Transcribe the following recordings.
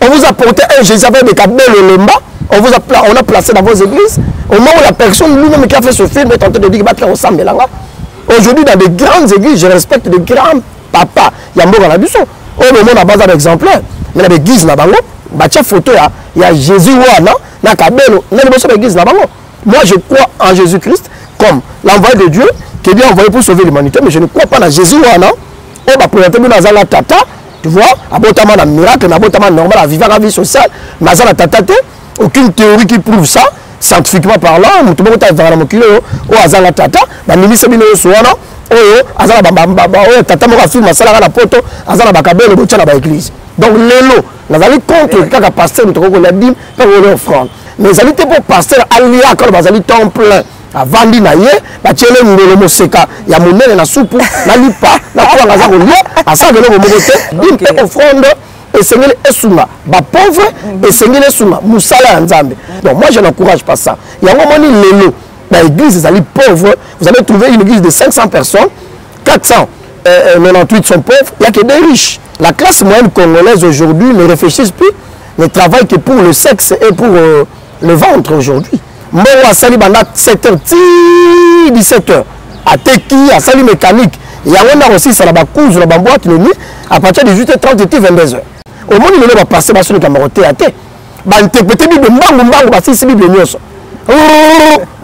On vous a porté un Jésus avec des cabelles au lemba. On a placé dans vos églises. Au moment où la personne lui-même qui a fait ce film est en train de dire qu'il ressemble là. Aujourd'hui, dans des grandes églises, je respecte des grands papas. Il y a un mot dans la buisson. Au moment où on a besoin d'exemplaires. Mais dans l'église, il y a photo, il y a Jésus, il y a cabelle, il y a l'église. Moi, je crois en Jésus-Christ comme l'envoyé de Dieu qui est bien envoyé pour sauver l'humanité. Mais je ne crois pas dans Jésus, on va présenter dans la tata. Tu vois, abotamment un miracle, abotamment normal, à vivre la vie sociale, mais à la tata, aucune théorie qui prouve ça, scientifiquement parlant, tout le monde a vu ou à la tata, la ministre de l'Osuana, ou à la tata, mon film, à la poto, à la bakabé, le boucha dans l'église. Donc, les lots, nous allons contre quand pasteur, nous avons la dîme, pour l'offrande. Mais les alliés pour pasteur, alliés à quand les alliés temps plein. Avandi na ye ba tiele ngolo moseka ya monene na supu na lipa na kwa ngaza ko lia asa ngelo ko mokote dimpe offrande et sengeli esuma ba pauvre et sengeli esuma musala ya nzambe. Donc moi je n'encourage pas ça. Il y a un moment lelo dans l'église des pauvres, vous allez trouver une église de 500 personnes, 498 sont pauvres, il y a que des riches. La classe moyenne congolaise aujourd'hui ne réfléchit plus, ne travaille que pour le sexe et pour le ventre aujourd'hui. Moi, à Sali Banda 7h, 17h, à Teki, à Sali Mécanique, il y a un aussi, ça va cousu, la boîte de nuit, à partir de 18h30 et 22h. Au moment où il va passer sur le camarade théâtre, il va interpréter Bible, c'est Bible.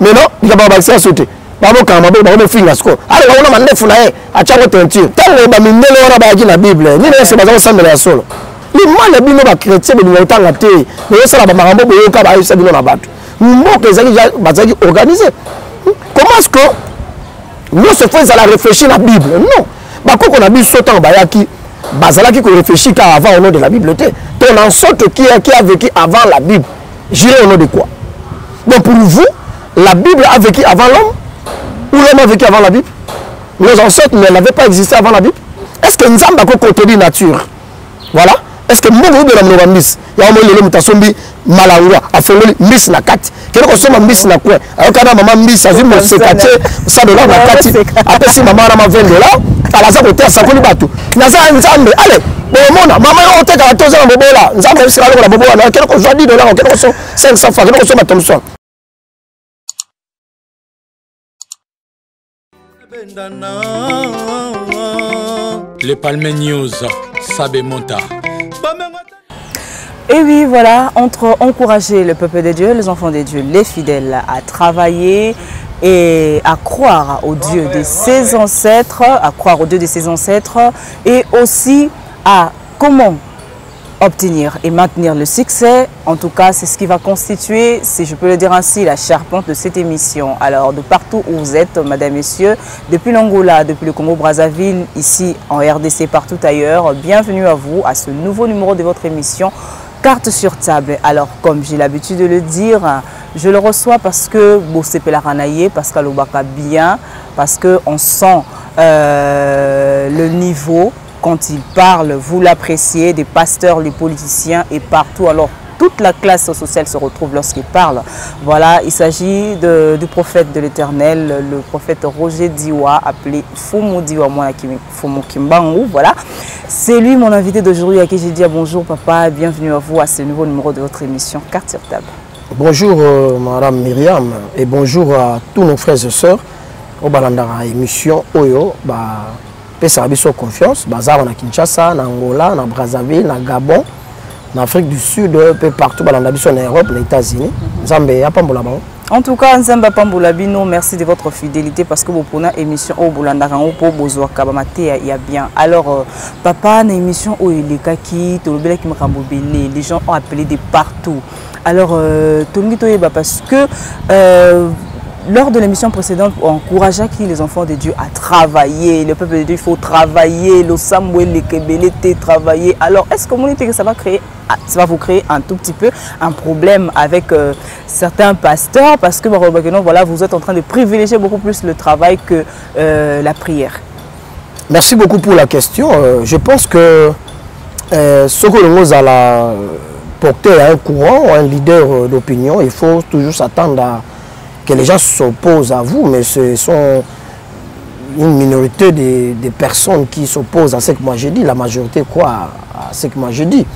Mais non, il va pas à sauter. Babo Kamabo, Babo Fingasco. Alors, on a un neuf à chaque teinture. Tant que va miner la Bible, ni ne se base ensemble la solo. Les mal bino ba chrétien de l'autant la terre, mais ça la marambo boyo ka ba isa bino na bato. Mboka ezali organisé. Comment est-ce que nous se faisons à la réfléchir la Bible? Non. Bah quand on a vu sautant bayaki, bazala qui réfléchit avant au nom de la Bible. Ton en sorte qui a vécu avant la Bible. J'irai au nom de quoi? Donc pour vous, la Bible a vécu avant l'homme ou l'homme a vécu avant la Bible? Nos ancêtres n'avaient pas existé avant la Bible. Est-ce que nous avons contredit nature? Voilà. Est-ce que moi, je suis miss? Il y a un moment où sombi malangwa, a fait miss na kat. Quel que soit ma miss na quoi? Alors quand maman miss a vu mon sécaté, ça de là na kat. Après si maman a ma $20, à la salle hôtel ça connaît bateau. Naza nzambe, allez. Bon mona, maman on te ka toza na bobola. Nzambe sera la bobola. Quel que soit $10, quel que soit 500 francs, quel que soit ma Thomson. Les Palmes News, Sabé Monta. Et oui, voilà, entre encourager le peuple de Dieu, les enfants de Dieu, les fidèles à travailler et à croire au Dieu de ses ancêtres, et aussi à comment obtenir et maintenir le succès. En tout cas, c'est ce qui va constituer, si je peux le dire ainsi, la charpente de cette émission. Alors, de partout où vous êtes, mesdames, messieurs, depuis l'Angola, depuis le Congo-Brazzaville, ici en RDC, partout ailleurs, bienvenue à vous à ce nouveau numéro de votre émission Carte sur table. Alors, comme j'ai l'habitude de le dire, je le reçois parce que Bossé Pelaranaye, Pascal Obaka bien, parce qu'on sent le niveau. Quand il parle, vous l'appréciez, des pasteurs, les politiciens et partout. Alors, toute la classe sociale se retrouve lorsqu'il parle. Voilà, il s'agit du prophète de l'Éternel, le prophète Roger Diwa, appelé Fumu Diwa Fumu Kimbangu. Voilà, c'est lui mon invité d'aujourd'hui à qui j'ai dit bonjour papa, bienvenue à vous à ce nouveau numéro de votre émission Carte sur table. Bonjour Madame Myriam et bonjour à tous nos frères et sœurs au Balandara émission Oyo. Ça a confiance, bazar na Kinshasa, na Angola, na Brazzaville, na Gabon, en Afrique du Sud, peu partout, en Europe, les États-Unis. En tout cas, Nzamba Pamboulabino, merci de votre fidélité parce que vous prenez une émission au Boulandarango pour Bozoa Kabamate, il y a bien. Alors, papa, une émission où il est kaki, les gens ont appelé de partout. Alors, parce que lors de l'émission précédente, on encourageait les enfants de Dieu à travailler. Le peuple de Dieu, il faut travailler. Le Samuel, le Kebelete, travailler. Alors, est-ce que ça va vous créer un tout petit peu un problème avec certains pasteurs? Parce que voilà, vous êtes en train de privilégier beaucoup plus le travail que la prière. Merci beaucoup pour la question. Je pense que ce que nous allons porter à un courant, un leader d'opinion, il faut toujours s'attendre à que les gens s'opposent à vous, mais ce sont une minorité des personnes qui s'opposent à ce que moi je dis. La majorité croit à ce que moi je dis.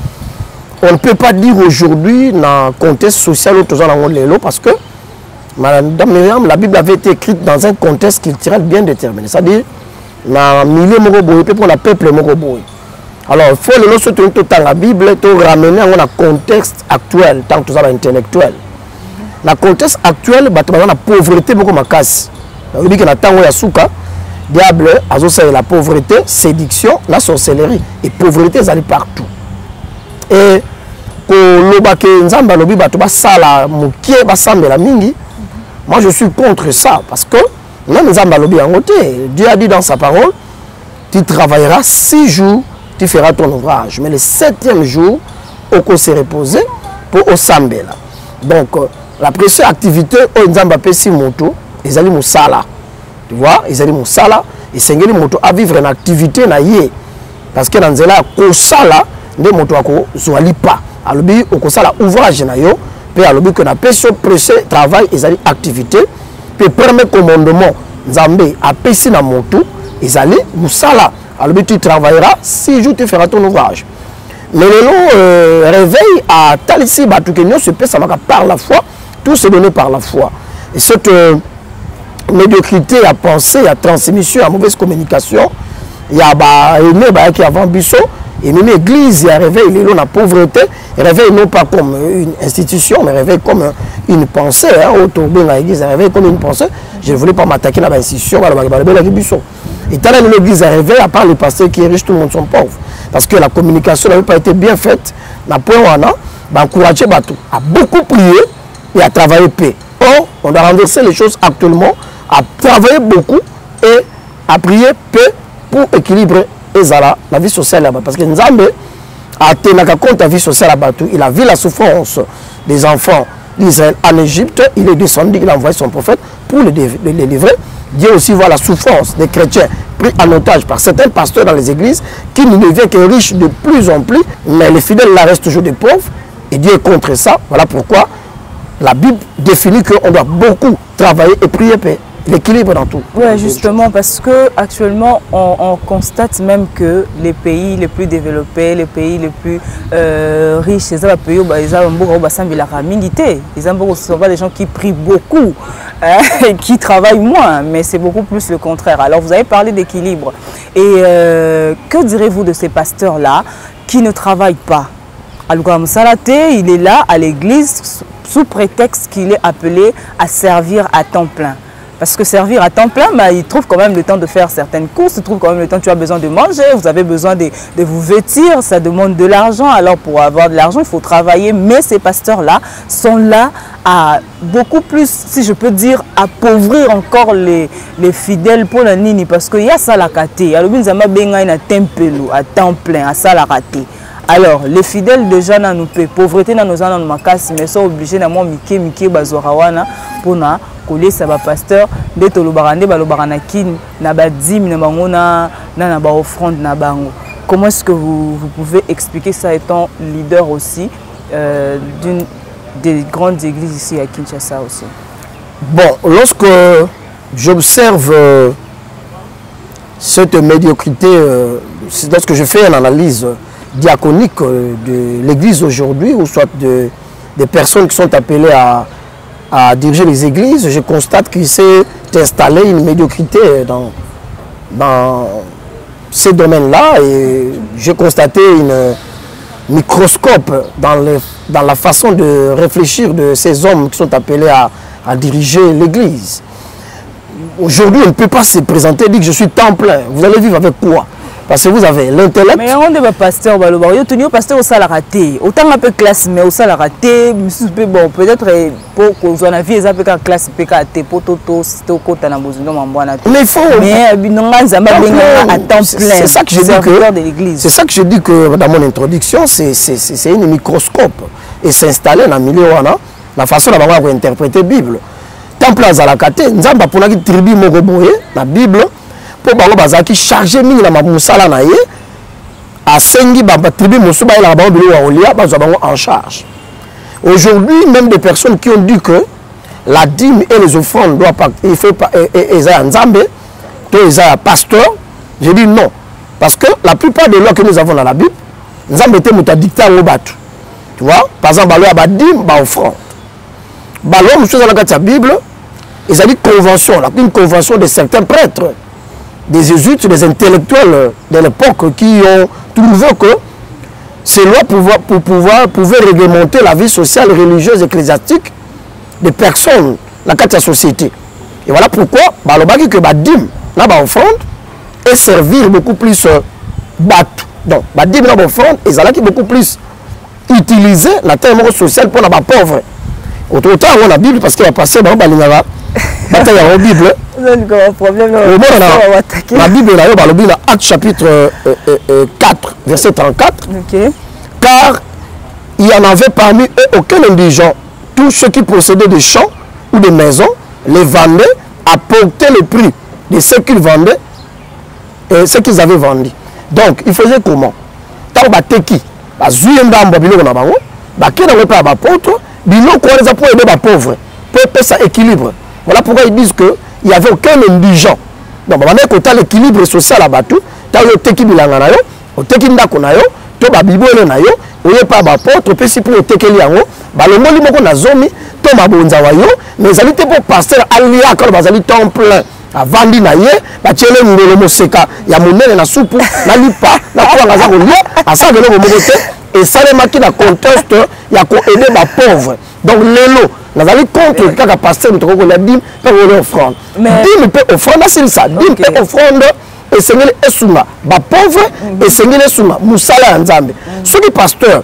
on ne peut pas dire aujourd'hui dans le contexte social parce que Madame Myriam, la Bible avait été écrite dans un contexte culturel bien déterminé. C'est-à-dire, dans le milieu Moroboy, pour le peuple Moroboy. Alors, il faut le soutenir tout la Bible, pour ramener à un contexte actuel, tant que tout ça intellectuel. Dans le contexte actuel, il y a la pauvreté beaucoup de casse. On dit que dans le temps diable, la pauvreté, séduction, la sorcellerie. Et pauvreté, ça est partout. Et moi je suis contre ça parce que même Dieu a dit dans sa parole, tu travailleras 6 jours, tu feras ton ouvrage. Mais le 7e jour, on peut se reposer pour au Sambela. Donc la précieuse activité, ils allaient moussala. Tu vois, ils allaient moussala. Ils s'engagent à vivre une activité parce que dans la sala, des motos à pas. Alors, on a ouvrage na yo, puis alors que na péché prêcher travail et activité, puis premier commandement Nzambe a péché na moto, ils allaient musala. Alors tu travailleras 6 jours tu feras ton ouvrage. Mais le réveil à Talissi Batoukenyo se passe par la foi, tout se donné par la foi. Et cette médiocrité à penser, à transmission, à mauvaise communication, il y a qui avant Bissot. Et même l'église, il réveille la pauvreté, il réveille non pas comme une institution, mais réveille comme une pensée. Autour de l'église, il réveille comme une pensée. Je ne voulais pas m'attaquer à l'institution, et tant que l'église réveille, à part les pasteurs qui sont riches, tout le monde sont pauvres. Parce que la communication n'avait pas été bien faite. On a encouragé à beaucoup prier et à travailler paix. Or, on a renversé les choses actuellement, à travailler beaucoup et à prier paix pour équilibrer la vie sociale là-bas. Parce que Nzambe a tenu compte la vie sociale là-bas. Il a vu la souffrance des enfants d'Israël en Égypte. Il est descendu, il a envoyé son prophète pour les livrer. Dieu aussi voit la souffrance des chrétiens pris en otage par certains pasteurs dans les églises qui ne deviennent que riches de plus en plus. Mais les fidèles là restent toujours des pauvres. Et Dieu est contre ça. Voilà pourquoi la Bible définit qu'on doit beaucoup travailler et prier paix. L'équilibre dans tout. Oui, justement, parce que actuellement, on constate même que les pays les plus développés, les pays les plus riches, ils ne sont pas des gens qui prient beaucoup, qui travaillent moins, mais c'est beaucoup plus le contraire. Alors, vous avez parlé d'équilibre. Et que direz-vous de ces pasteurs-là qui ne travaillent pas? Al-Gham Salaté, il est là à l'église sous prétexte qu'il est appelé à servir à temps plein. Parce que servir à temps plein, il trouve quand même le temps de faire certaines courses, il trouve quand même le temps, tu as besoin de manger, vous avez besoin de vous vêtir, ça demande de l'argent. Alors pour avoir de l'argent, il faut travailler. Mais ces pasteurs-là sont là à beaucoup plus, si je peux dire, appauvrir encore les fidèles pour la nini. Parce qu'il y a ça la kate. Alors nous avons besoin à temps plein, à ça la raté. Alors, les fidèles déjà dans nos pays, pauvreté dans nos ans, mais sont obligés d'avoir Mike Bazorawana pour coller ça va pasteur de Tolobarande Balobarakin na badim na bangona na ba offrande na bango. Comment est-ce que vous pouvez expliquer ça étant leader aussi d'une des grandes églises ici à Kinshasa aussi? Bon, lorsque j'observe cette médiocrité, lorsque je fais une analyse diaconique de l'église aujourd'hui, ou soit des personnes qui sont appelées à diriger les églises, je constate qu'il s'est installé une médiocrité dans ces domaines-là, et j'ai constaté une microscope dans la façon de réfléchir de ces hommes qui sont appelés à diriger l'église. Aujourd'hui, on ne peut pas se présenter et dire que je suis temps plein. Vous allez vivre avec quoi? Parce que vous avez l'intellect. Mais on est pasteur, on pasteur au salaire raté. Autant un peu classe, mais au salaire raté, bon, peut-être pour qu'on soit en vie, ça peut être classe PKT, pour toto, c'est au côté de la maison, mais il faut. Mais à temps plein. C'est ça que je dis que. C'est ça que je dis que dans mon introduction, c'est une microscope. Et s'installer dans le milieu, la façon dont on va interpréter la Bible. Temps plein à la kate, nous avons pour la tribu Mogoboye, la Bible. Pour bazaki chargé mingi na musala na ye asengi ba tribu musuba ila ba bilo wa olia ba en charge. Aujourd'hui, même des personnes qui ont dit que la dîme et les offrandes doivent pas, il faut pas Esaïa Nzambe, toi Esaïa pasteur, je dis non, parce que la plupart des lois que nous avons dans la Bible, Nzambe était muta dicté au batu. Tu vois, par exemple, il y a badim, offrande. Ballon, chose dans la Bible, ils ont dit convention, une convention de certains prêtres, des jésuites, des intellectuels de l'époque qui ont trouvé que ces lois pouvaient réglementer la vie sociale, religieuse, ecclésiastique des personnes dans la société. Et voilà pourquoi, que badim, là, offrande, et servir beaucoup plus battu. Donc, badim, là, offrande, ils ont beaucoup plus utilisé la terme sociale pour les pauvres. Autant on a Bible parce qu'il va passer dans la Bible. La Bible est Actes chapitre 4, verset 34. Okay. Car il y en avait parmi eux aucun indigent. Tous ceux qui possédaient des champs ou des maisons les vendaient, apportaient le prix de ce qu'ils vendaient et ce qu'ils avaient vendu. Donc, il faisait comment? Tant que qui pour aider les pauvres, pour ça équilibre. Voilà pourquoi ils disent qu'il n'y avait aucun indigent. Donc, on a l'équilibre social à Batou, tu as le teki bilanga na yo, o teki ndako na yo, to ba bibole na yo, o ye pa ba porte, pe si pour le teki yango, ba le moli moko na zomi, to ma bonza wa yo, mais ali te pour pasteur alia quand bazali temps plein. Avandi na ye, ba tiele ngolo moseka, ya monene na soupu, na lipa, na kwa ngaza ko lia, asa de lo mokote. Et ça les maquille dans le contexte, il y a qu'à aider les pauvres. Donc, l'élo, nous allons contre quand pasteur nous avons dit peut offrande. Dim peut offrande, c'est ça. Dim peut offrande et c'est les souma. Les pauvres et c'est les souma. Moussala Nzambe. Ceux qui pasteur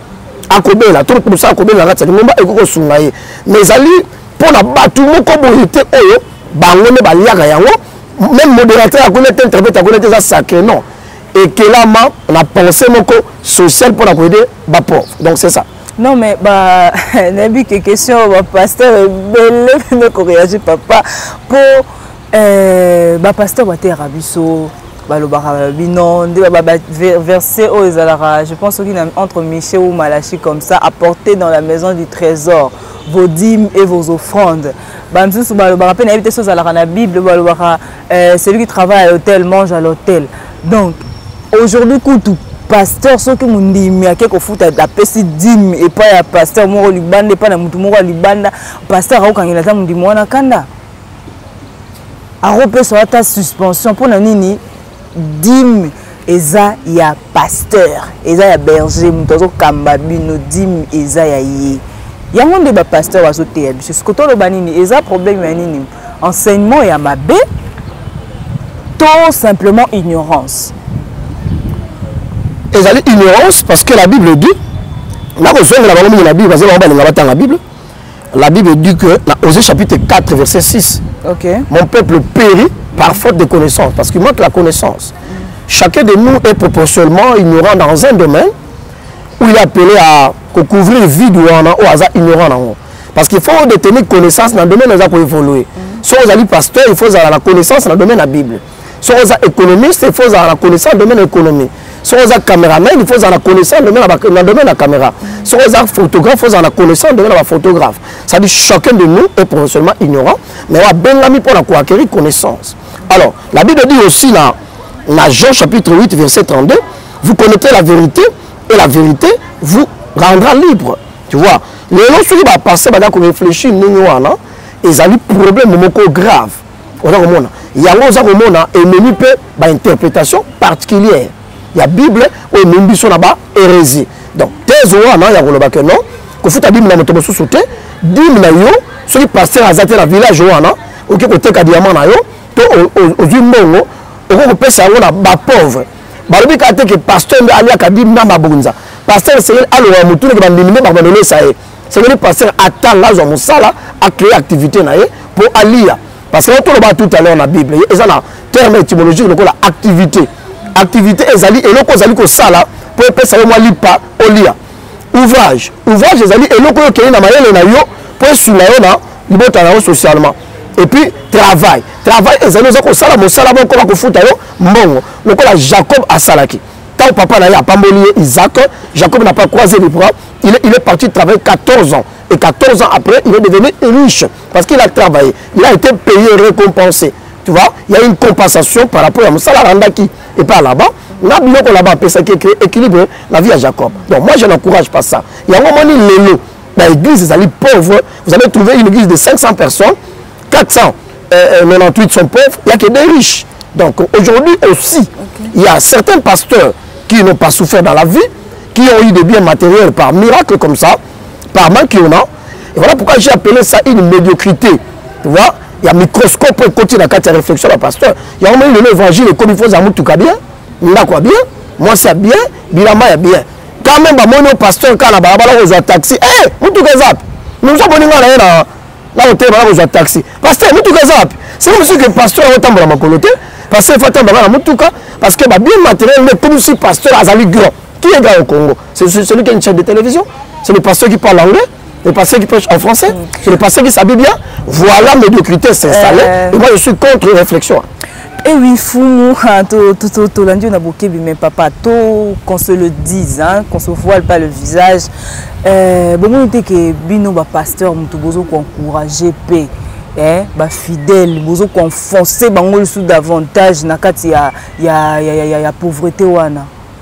à Kobe là, tout pour ça à Kobe là, c'est le moment et qu'on soumaye. Mais ali pour la battu mon communauté oyo, bangone baliaga yango, même modérateur à connaître interprète à connaître ça sacré non. Et que là, on a pensé que social pour aider les pauvres. Donc c'est ça. Non, mais bah, Nabi, que question, pasteur, belle, qu'on réagit, papa, pour pasteur, Rabiso, verset aux je pense qu'il y a entre Michel ou Malachi comme ça, apporter dans la maison du trésor vos dîmes et vos offrandes. La Bible, celui qui travaille à l'hôtel mange à l'hôtel. Donc, aujourd'hui, tout pasteur, ceux qui m'ont dit, mais à quelque foot, la peste dîme et pas à pasteur, moi, Liban, et pas à Moutoumora, Liban, pasteur, quand il a dit, moi, Nakanda. A repérer sur ta suspension pour la nini, dîme, et ça, il y a pasteur, et ça, il y a berger, Moutozo, Kambabino, dîme, et ça, il y a un monde de pasteur à sauter. C'est ce que tu as le et ça, problème, enseignement, et à ma baie, tout simplement ignorance. Et ça ignorance parce que la Bible dit, la Bible dit que, dans Osée chapitre 4, verset 6, mon peuple périt par faute de connaissance, parce qu'il manque la connaissance. Chacun de nous est proportionnellement ignorant dans un domaine où il est appelé à couvrir le vide ou au hasard ignorant. Parce qu'il faut détenir connaissance dans le domaine où pour évoluer. Si vous êtes pasteur, il faut avoir la connaissance dans le domaine de la Bible. Si vous êtes économiste, il faut avoir la connaissance dans le domaine de l'économie. Si vous êtes caméraman, il faut avoir la connaissance dans le domaine de la caméra. Si vous êtes photographe, il faut avoir la connaissance dans le domaine de la photographe. Ça dit chacun de nous est professionnellement ignorant, mais on a bien mis pour acquérir connaissance. Alors, la Bible dit aussi dans Jean chapitre 8, verset 32, vous connaissez la vérité et la vérité vous rendra libre. Tu vois, les gens qui vont passer, ils vont réfléchir, ils ont des problèmes graves. Il y a une interprétation particulière. Il y a la Bible où il y a une hérésie. Donc, il y a non, que faut la Bible dans notre société, Bible na yo, ceux qui passent à la village ou qui côté diamant na yo, aux humains, au peut ça na ba pauvre. Balobi ka te que pasteur ali akadi na mabunza. Pasteur c'est allo mutu ke bandimine ba bandole ça est. C'est le pasteur attend là zo musala à créer activité na ye pour alia. Parce que on parle tout à l'heure dans la Bible, et ça la terme étymologique le la activité. Activité ezali et loko zali ko sala pour pesa moi lipa olia. Ouvrage ezali et loko ke na mayele na yo pour sula yo na libota na socialement. Et puis travail ezali za ko sala mosala boko ba ko futa yo mbongo loko la Jacob a salaki. Tant papa na ya pamboli Isaac, Jacob n'a pas croisé les bras, il est parti travailler 14 ans et 14 ans après il est devenu riche parce qu'il a travaillé, il a été payé, récompensé. Tu vois, il y a une compensation par rapport à Moussala Randaki et par là-bas, Na biloko là-bas, ça qui équilibre la vie à Jacob. Donc moi, je n'encourage pas ça. Il y a un moment où l'église, c'est pauvre. Vous allez trouver une église de 500 personnes, 498 sont pauvres, il n'y a que des riches. Donc aujourd'hui aussi, il y a certains pasteurs qui n'ont pas souffert dans la vie, qui ont eu des biens matériels par miracle comme ça, par manque qu'il y en a. Et voilà pourquoi j'ai appelé ça une médiocrité. Tu vois, il y a un microscope pour continuer à faire réflexion à pasteur. Il y a un moment où l'évangile est comme il faut ça tout cas bien, n'a quoi bien, moi c'est bien, Bilama est bien. Quand même, mon pasteur, quand on a un taxi, hé, tout cas zap, nous sommes venus là, on a un taxi. Pasteur, tout cas zap, c'est comme si le pasteur a autant de ma coloté, parce qu'il faut attendre tout cas, parce que bien matériel, mais comme si le pasteur a un grand. Qui est grand au Congo? C'est celui qui a une chaîne de télévision, c'est le pasteur qui parle anglais. Le pasteur qui prêche en français, c'est le pasteur qui s'habille bien. Voilà, médiocrité s'installer. Et moi, je suis contre les réflexions. Et oui, fou, tout lundi, on a beaucoup, mais papa, qu'on se le dise, hein, qu'on se voile pas le visage. Bon, moi, je que Bino, pasteur, nous devons encourager paix. Fidèle, nous devons enfoncer davantage. Il y a pauvreté.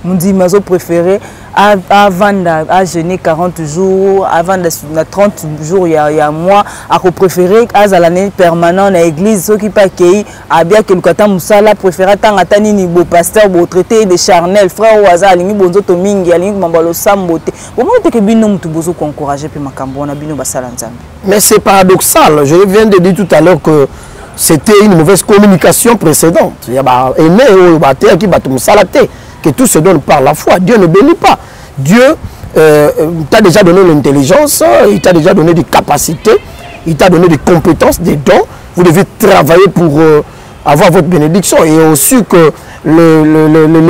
Nous disons, ma préférée. Avant de jeûner 40 jours, avant de 30 jours, il y a un mois, à préférer à l'année permanente dans l'église, ceux qui pas accueillis, à bien que le kata musala préférer tant à tani ni beau pasteur, beau traité des charnels, frère au hasard, lingi bonzo to mingi, lingi mambalo sambote. Au moment que bino mutu bozo encourager puis makambo na bino basala nzambe. Mais c'est paradoxal. Je viens de dire tout à l'heure que c'était une mauvaise communication précédente. Il y a aimé au bâtiment qui bat musala té. Que tout se donne par la foi. Dieu ne bénit pas. Dieu t'a déjà donné l'intelligence, il t'a déjà donné des capacités, il t'a donné des compétences, des dons. Vous devez travailler pour avoir votre bénédiction. Et aussi que le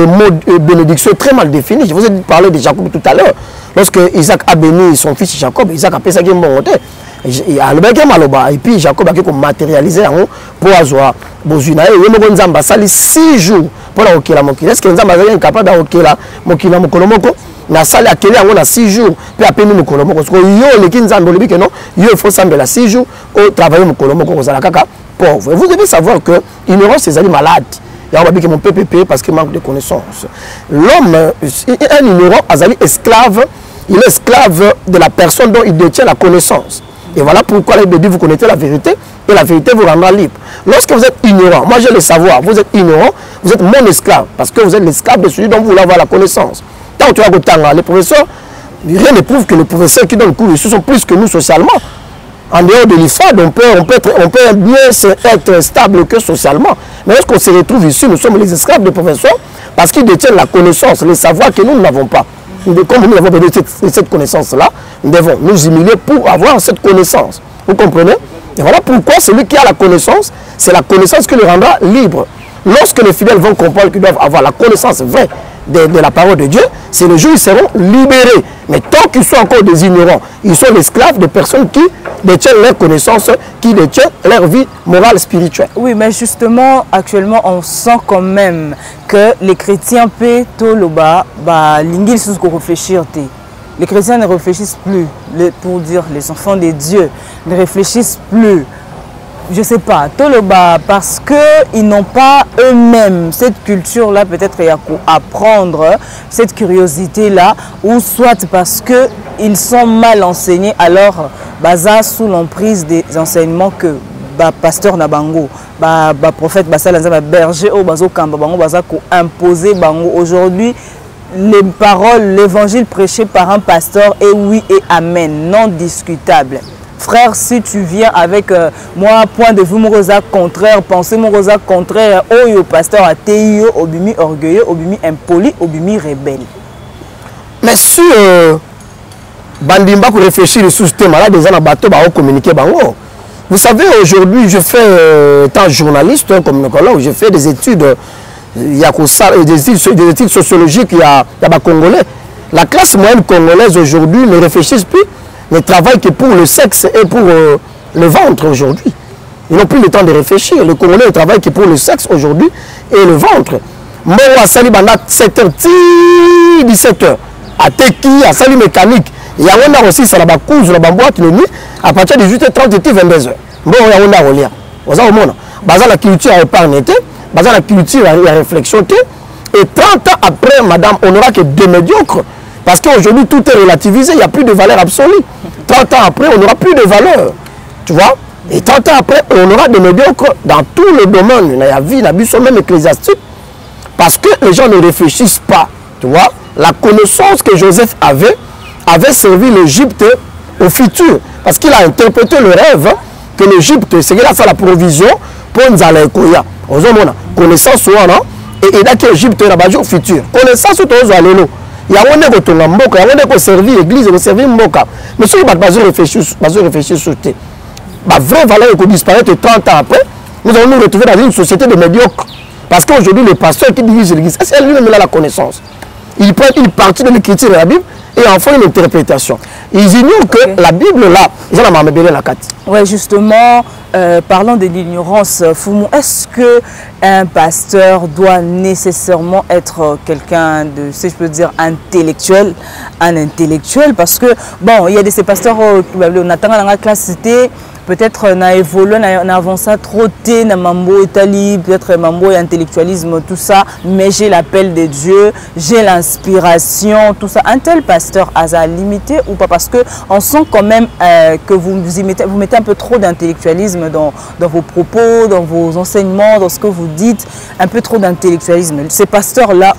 mot bénédiction est très mal défini. Je vous ai parlé de Jacob tout à l'heure. Lorsque Isaac a béni son fils Jacob, Isaac a fait ça qui est bon. Et puis Jacob a matérialisé pour avoir besoin. Il y a 6 jours pour la mokila. Est-ce que nous sommes capables de mokila mokolomoko na salle à quelle on a 6 jours puis après nous mokolomoko parce que yo les kinzambo le que non yo il faut sembler 6 jours au travailler mokolomoko aux alakaka pauvre. Vous devez savoir que ignorance c'est malade. Il y a que mon PPP parce qu'il manque de connaissances. L'homme un ignorant azali esclave, il est esclave de la personne dont il détient la connaissance. Et voilà pourquoi la Bible dit vous connaissez la vérité et la vérité vous rendra libre. Lorsque vous êtes ignorant, moi j'ai le savoir, vous êtes ignorant, vous êtes mon esclave parce que vous êtes l'esclave de celui dont vous voulez avoir la connaissance. Tant que tu as les professeurs, rien ne prouve que les professeurs qui donnent le cours ici sont plus que nous socialement. En dehors de l'IFAD, on peut bien être stable que socialement. Mais lorsqu'on se retrouve ici, nous sommes les esclaves des professeurs parce qu'ils détiennent la connaissance, le savoir que nous n'avons pas. Comme nous avons besoin de cette connaissance-là, nous devons nous humilier pour avoir cette connaissance. Vous comprenez? Et voilà pourquoi celui qui a la connaissance, c'est la connaissance qui le rendra libre. Lorsque les fidèles vont comprendre qu'ils doivent avoir la connaissance vraie de la parole de Dieu, c'est le jour où ils seront libérés. Mais tant qu'ils sont encore des ignorants, ils sont l'esclave de personnes qui détiennent leur connaissance, qui détiennent leur vie morale, spirituelle. Oui, mais justement, actuellement, on sent quand même que les chrétiens paient tout le bas, l'ingil sous qu'on réfléchir. Les chrétiens ne réfléchissent plus, pour dire les enfants de Dieu, ne réfléchissent plus. Je ne sais pas, tout le bas, parce qu'ils n'ont pas eux-mêmes cette culture-là, peut-être il y a à apprendre cette curiosité-là, ou soit parce qu'ils sont mal enseignés, alors baza sous l'emprise des enseignements que pasteur Nabango, prophète Bassalanza, berger au bazo kamba bango baza ko imposer bango. Aujourd'hui, les paroles, l'évangile prêché par un pasteur est oui et amen, non discutable. Frère, si tu viens avec moi, point de vue, mon rosa contraire, pensée, mon rosa contraire, au pasteur a théo, obimi orgueilleux, obimi impoli, obimi rebelle. Mais si Bandimba pour réfléchir sur ce thème-là, des gens à bateau, communiquer, vous savez, aujourd'hui, je fais, étant journaliste, communicologue, je fais des études, il y a des études sociologiques, il y a des Congolais. La classe moyenne congolaise aujourd'hui ne réfléchit plus. Ne travaillent que pour le sexe et pour le ventre aujourd'hui. Ils n'ont plus le temps de réfléchir. Les Congolais ne travaillent que pour le sexe aujourd'hui et le ventre. Moi, à Sali Banda, 7h, 17h. À Teki, à Sali Mécanique. Il y a un aussi, ça la course, la boîte, le nuit, à partir de 18h30 et 22h. Bon, il y a un relire. Vous avez la culture à épargner, la culture à réflexion, Et 30 ans après, madame, on n'aura que des médiocres. Parce qu'aujourd'hui, tout est relativisé, il n'y a plus de valeur absolue. 30 ans après, on n'aura plus de valeur. Tu vois? Et 30 ans après, on aura des médiocres dans tous les domaines. La vie, la vie, même ecclésiastique. Parce que les gens ne réfléchissent pas. Tu vois? La connaissance que Joseph avait servi l'Égypte au futur. Parce qu'il a interprété le rêve que l'Égypte, c'est qu'il a fait la provision pour Nzalekoya. On a connaissance, et il a que l'Égypte est au futur. Connaissance, il y a un qui a servi l'église, il a servi Mboka. Mais si on ne réfléchir sur tes vraie valeur qui disparaître 30 ans après, nous allons nous retrouver dans une société de médiocres. Parce qu'aujourd'hui, le pasteur qui dirige l'église, c'est lui-même là la connaissance. Il prend une partie de l'écriture de la Bible et en font une interprétation. Ils ignorent que la Bible, là, ils ont la carte. Oui, justement, parlant de l'ignorance, Foumou, est-ce qu'un pasteur doit nécessairement être quelqu'un de, si je peux dire, intellectuel? Un intellectuel, parce que, bon, il y a de ces pasteurs, on attend dans la classe cité, peut-être on a évolué, on a avancé trop tôt dans mambo Italie, peut-être mambo et intellectualisme, tout ça, mais j'ai l'appel de Dieu, j'ai l'inspiration, tout ça. Un tel pasteur a limité ou pas? Parce que on sent quand même que vous mettez un peu trop d'intellectualisme dans vos propos, dans vos enseignements, dans ce que vous dites, un peu trop d'intellectualisme. Ces pasteurs-là,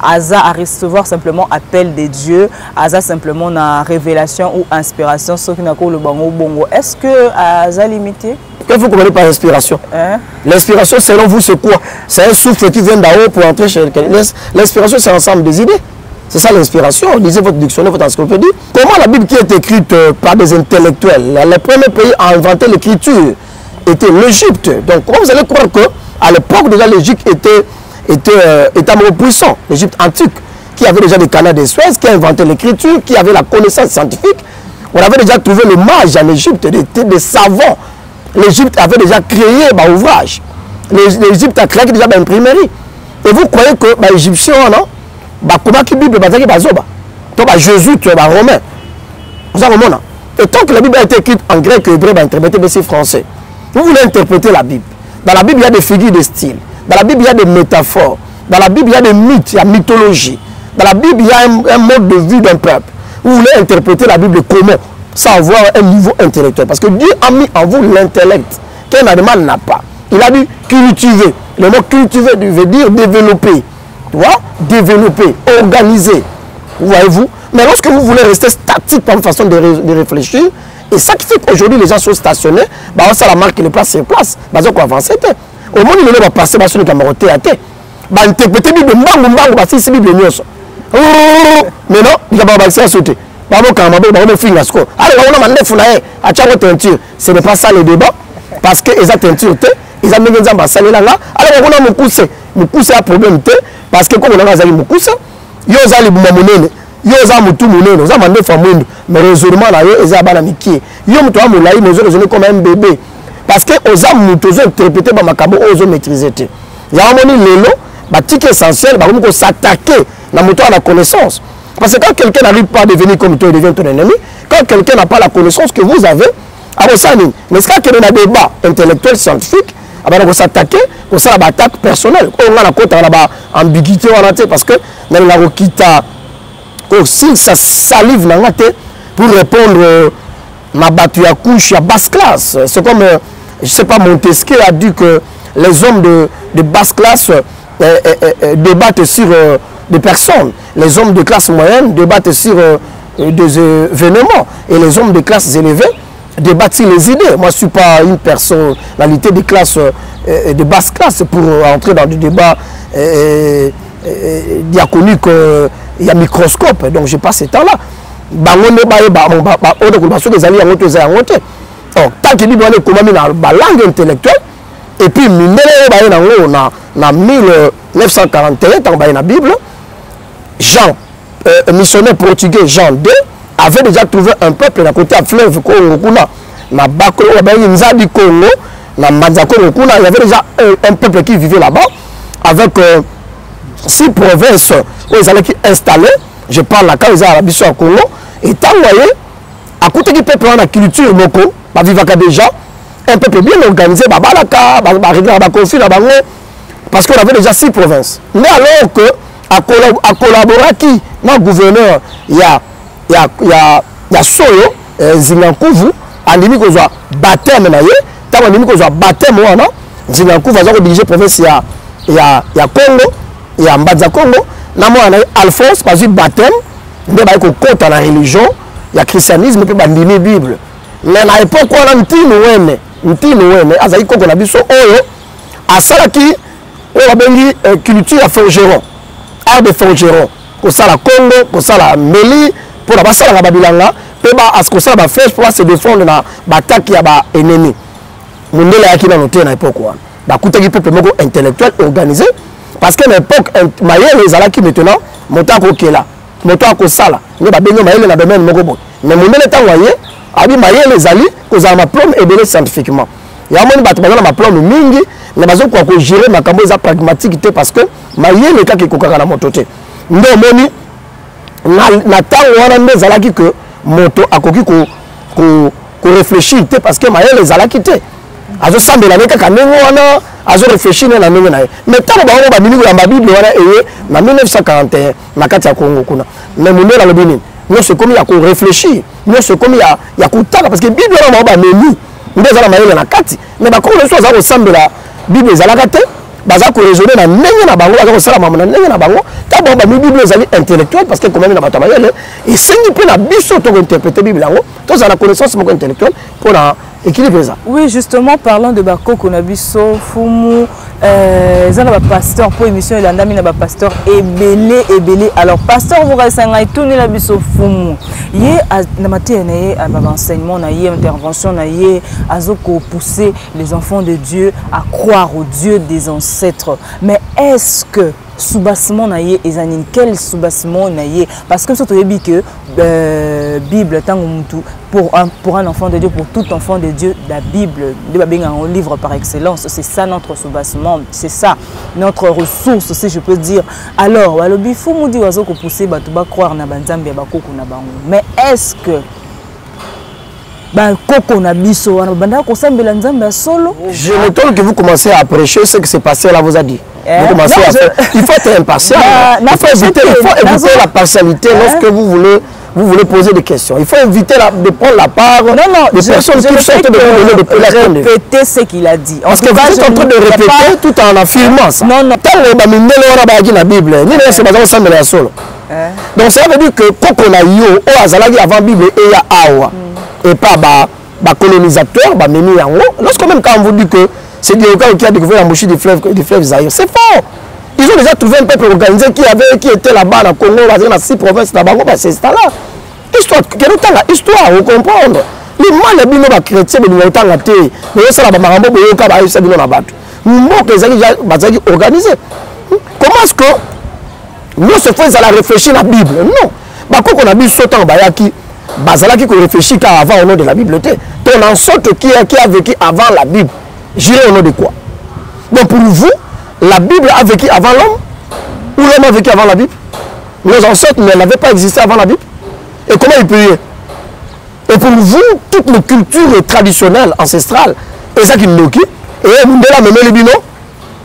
Asa à recevoir simplement appel de Dieu, Asa simplement na révélation ou inspiration, ce qui n'a pas le bongo. Est-ce que Asa limité? Qu'est-ce que vous comprenez par inspiration? L'inspiration, selon vous, c'est quoi? C'est un souffle qui vient d'en haut pour entrer chez quelqu'un. L'inspiration, c'est l'ensemble des idées. C'est ça l'inspiration. Lisez votre dictionnaire, votre encyclopédie. Comment la Bible qui est écrite par des intellectuels, le premier pays à inventer l'écriture était l'Égypte. Donc, comment vous allez croire qu'à l'époque, déjà, l'Égypte était amoureux puissant, l'Égypte antique, qui avait déjà des canaux de Suez, qui a inventé l'écriture, qui avait la connaissance scientifique. On avait déjà trouvé le mage en Égypte, des savants. L'Égypte avait déjà créé l'ouvrage. L'Égypte a créé déjà l'imprimerie. Et vous croyez que les Égyptiens, non? Comment la Bible est jésuite, romain. Et tant que la Bible a été écrite en grec et hébreu, interprété aussi français. Vous voulez interpréter la Bible. Dans la Bible, il y a des figures de style. Dans la Bible, il y a des métaphores. Dans la Bible, il y a des mythes, il y a mythologie. Dans la Bible, il y a un mode de vie d'un peuple. Vous voulez interpréter la Bible comment? Sans avoir un niveau intellectuel. Parce que Dieu a mis en vous l'intellect qu'un animal n'a pas. Il a dit cultiver. Le mot cultiver veut dire développer. Tu vois? Développer, organiser. Vous voyez-vous? Mais lorsque vous voulez rester statique par une façon de réfléchir, et ça qui fait qu'aujourd'hui les gens sont stationnés, ça la marque les place sur place. Quoi avancer? Au monde, il va passer sur le caméra théâtre. Interpréter la Bible, c'est la Bible. Mais non, il va passer à sauter. Ce n'est pas ça le débat. Parce que les teinture, ils ont mis des ambassades là. Alors, on a mon cousin a problème. Parce que comme on a mon cousin, il y a des monnaie. Il y a des monnaie. Ils ont demandé famille. Mais résolument, là, ils ont des mikié. Ils ont des comme un bébé. Parce que aux hommes, nous interprété par Makabo, ils ont maîtrisé. Il y a un moment le truc essentiel, il s'attaquer à la connaissance. Parce que quand quelqu'un n'arrive pas à devenir comme toi, il devient ton ennemi. Quand quelqu'un n'a pas la connaissance que vous avez, mais ce qu'il y a des débats intellectuels, scientifiques, on va s'attaquer, on va une attaque personnelle. On a une ambiguïté, parce que dans la Rokita, si ça salive pour répondre à battu à couche à basse classe. C'est comme, je ne sais pas, Montesquieu a dit que les hommes de basse classe débattent sur des personnes. Les hommes de classe moyenne débattent sur des événements. Et les hommes de classes élevées débattent sur les idées. Moi, je ne suis pas une personnalité de classe de basse classe pour entrer dans des débats diachroniques. Il y a microscope, donc je passe ce temps-là. Tant qu'il dit que la langue intellectuelle, et puis en 1941, dans la Bible, Jean, missionnaire portugais Jean II, avait déjà trouvé un peuple à côté à fleuve Congo. Il y avait déjà un peuple qui vivait là-bas, avec 6 provinces où ils allaient installer. Je parle là quand ils allaient à la Congo. Et tant vous voyez, à côté du peuple, on a la culture, déjà, un peuple bien organisé, parce qu'on avait déjà 6 provinces. Mais alors que à collaborer qui dans le gouverneur, il y a Solo, Zingankuvu, andimi ko zo baptême na ye, tant andimi ko zo baptême wana, Zingankuvu va diriger province ya Congo, ya Mbadza Congo, na mwana Alphonse pas eu baptême, nde ba ko kota na religion, ya christianisme pe bandimi Bible. Mais na époque wana ntino wene azali koko na biso oyo asalaki oyo bengi culture ya forgeron, art de forgeron, ko sala Congo, ko sala Meli, pour la basala na babilanga pe ba asko ba flèche pour se défendre na bataki ya ba ennemi. Mundele yaki na noté na époque wana. Ba kutaki peuple moko intellectuel organisé parce que l'époque mayele ezalaki maintenant moto ko kela, moto ko sala, ne ba bengi mayele na domaine moko bon. Mais mundele tangoye abi mayele ezali ko za ma plombe ebele scientifiquement. Ya moni bato bazana ma plombe mingi na bazo ko gérer makambo za pragmatique te parce que mayele kaki kokaka na moto te. Ndo moni na tango wana nde ezalaki que moto akoki ko réfléchir te parce que mayele ezalaki te azo sambela ne kaka ndenge wana azo réfléchir na ndenge na ye mais tango bango babimi kolamba bible wana eye na 1941 na kati ya Congo kuna mais mondela lobi nini nyonso ekomi ya ko réfléchir nyonso ekomi ya kotala parce que bible wana bango bamemi nde eza na mayele na kati mais bakongo nyonso aza kosambela bible ezalaka te baza ko raisonner na ndenge na bango baza kosala mambo na ndenge na bango ta bango bami bible ezali intellectuel parce que quand même na bato mayele esengi mpe na biso to interpréter bible yango tozala na connaissance moko intellectuelle pour na équilibre ça. Oui, justement, parlant de Bakoko Nabiso, Fumu, Zana pasteur pour émission et l'andami na pasteur ebele. Alors, pasteur, vous restez tourner la biso Fumu. Yé na matière na enseignement na yé intervention na yé azoko pousser les enfants de Dieu à croire au Dieu des ancêtres. Mais est-ce que soubassement naïe et zanine quel soubassement naïe parce que surtout dit que Bible tant pour un enfant de Dieu, pour tout enfant de Dieu, la Bible un livre par excellence, c'est ça notre soubassement, c'est ça notre ressource si je peux dire. Alors alors il faut nous dire oiseau que pousser bato ba croire na banzambe ba koko na bango, mais est-ce que ba koko na biso wana banda ko sambela nzambe solo? Je m'étonne que vous commencez à prêcher ce qui s'est passé là vous a dit. Vous commencez à faire... Il faut être impatient. Il faut éviter la partialité lorsque vous voulez poser des questions. Il faut éviter de prendre la part des personnes qui sortent de vous donner répéter ce qu'il a dit. Parce que vous êtes en train de répéter tout en affirmant ça. Non, non. La Bible, donc ça veut dire que quand on a eu avant la Bible et Awa et pas les colonisateurs, lorsque même quand on vous dit que c'est Dieu qui a découvert la mouchie du fleuve Zaïre. C'est faux. Ils ont déjà trouvé un peuple organisé qui était là-bas dans le Congo, dans 6 provinces, c'est ça là. Histoire, histoire, vous comprenez. Les mal les chrétiens, les militants, mais ça là, Marambo, ça organisé. Comment est-ce que nous se faisons à la réfléchir la Bible? Non. Quand on a vu ce temps, qui réfléchit avant au nom de la Bible. On en sorte qui a vécu avant la Bible. J'irai au nom de quoi? Donc pour vous, la Bible a vécu avant l'homme ou l'homme a vécu avant la Bible? Nos ancêtres n'avaient pas existé avant la Bible. Et comment ils payaient? Et pour vous, toutes nos cultures traditionnelles, ancestrales, et ça qui nous occupe, et vous devez la mener les binos,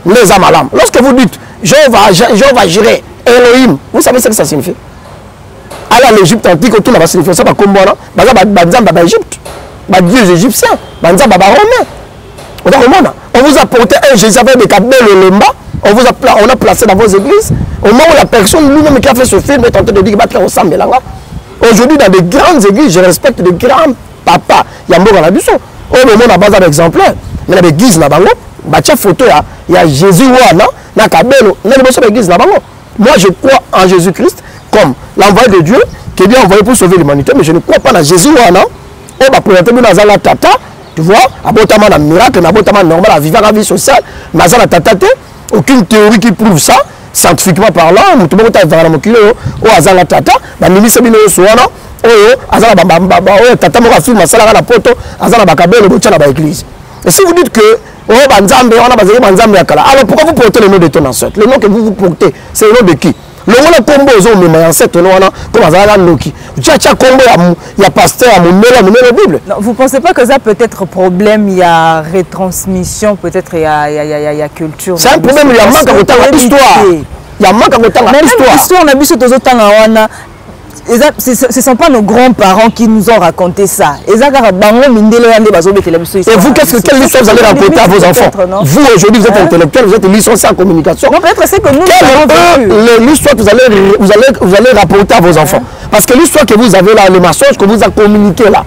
les amalam. Lorsque vous dites, je vais gérer Elohim, vous savez ce que ça signifie? À l'Égypte antique, tout là-bas signifie ça, comme moi, Égypte, Dieu égyptien, romain. On vous a porté un Jésus avec des cabelles et le on a placé dans vos églises. Au moment où la personne lui-même qui a fait ce film est en train de dire qu'il ressemble là. Aujourd'hui, dans des grandes églises, je respecte des grands papas. Il y a un mot dans la buisson. Au moment où on a besoin d'exemplaires, il y a des églises là-bas. Il y a photo, il y a Jésus, il y a cabelle, il y a des églises là-bas. Moi, je crois en Jésus-Christ comme l'envoyé de Dieu qui est bien envoyé pour sauver l'humanité, mais je ne crois pas en Jésus. On va présenter dans la tata. Tu vois, abotamment un miracle, abotamment normal, à vivre la vie sociale, mais ça la tatate, aucune théorie qui prouve ça, scientifiquement parlant, tout le monde a vraiment kilo, ou azala tata, la ministre bino soana, azala tata mo film masala la poto, azala bakabelo bocha na ba église. Et si vous dites que banzambe on a basé banzambe yakala, alors pourquoi vous portez le nom de ton ancêtre? Le nom que vous portez, c'est le nom de qui? longola kombo ozomema ya ancêtre wana comme azalaka noki tcha kombo ya pasteur ya mondelo Bible. Non, vous pensez pas que ça peut être problème, il y a retransmission, peut-être il y a culture. C'est un problème, il y a manque à histoire. Il y a manque à histoire. L'histoire on a vu surtout wana. Ce ne sont pas nos grands-parents qui nous ont raconté ça. Et vous, quelle histoire vous allez raconter à vos enfants? Vous, aujourd'hui, vous êtes intellectuel, vous êtes licencié en communication. Peut-être c'est que nous l'histoire que vous allez rapporter à vos enfants. Parce que l'histoire que vous avez là, le mensonge que vous a communiqué là,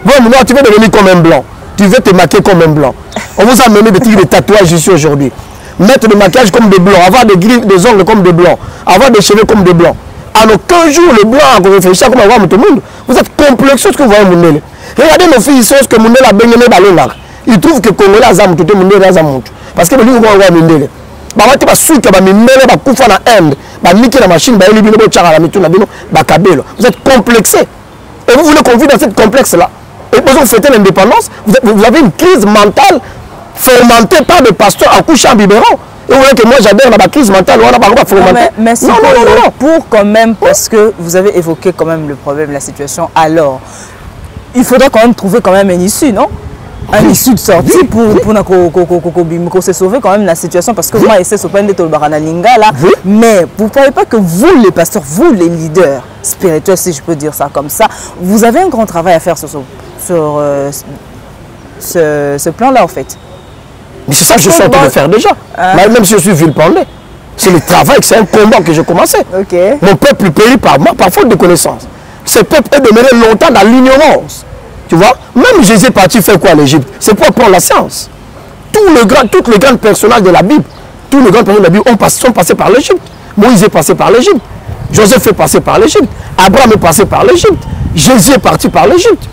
bon, maintenant, tu veux devenir comme un blanc. Tu veux te maquiller comme un blanc. On vous a amené des tatouages ici aujourd'hui. Mettre des maquillages comme des blancs, avoir des griffes, des ongles comme des blancs, avoir des cheveux comme des blancs. En aucun jour, le blanc a réfléchi à comment voir tout le monde. Vous êtes complexé ce que vous voyez Moundele. Regardez nos filles, ce que Moundele a baigné dans l'eau. Ils trouvent que Congolais a zamou, tout le monde a zamou. Parce que le livre va voir Moundele. Bah, on va suivre que Moundele va couper dans l'Inde, va niquer la machine, va éliminer le char à la mituna, va cabelo. Vous êtes complexé. Et vous voulez qu'on vive dans cette complexe-là. Et vous fêtez l'indépendance, vous avez une crise mentale fomentée par des pasteurs en couchant en biberon. Et vous voyez que moi j'adhère dans la crise mentale, on a pas fomenté. Mais non, pour quand même, parce que vous avez évoqué quand même le problème, la situation, alors il faudra quand même trouver quand même une issue, non? Une issue de sortie pour se sauver quand même la situation, parce que moi et c'est là, mais vous ne croyez pas que vous les pasteurs, vous les leaders spirituels, si je peux dire ça comme ça, vous avez un grand travail à faire sur ce plan-là en fait? Mais c'est ça que je suis en train de faire déjà. Même si je suis villependé. C'est le travail, c'est un combat que j'ai commencé. Mon peuple périt par moi, par faute de connaissance. Ce peuple est demeuré longtemps dans l'ignorance. Tu vois? Même Jésus est parti faire quoi à l'Égypte? C'est pour prendre la science. Tous les grands personnages de la Bible, sont passés par l'Égypte. Moïse est passé par l'Égypte. Joseph est passé par l'Égypte. Abraham est passé par l'Égypte. Jésus est parti par l'Égypte.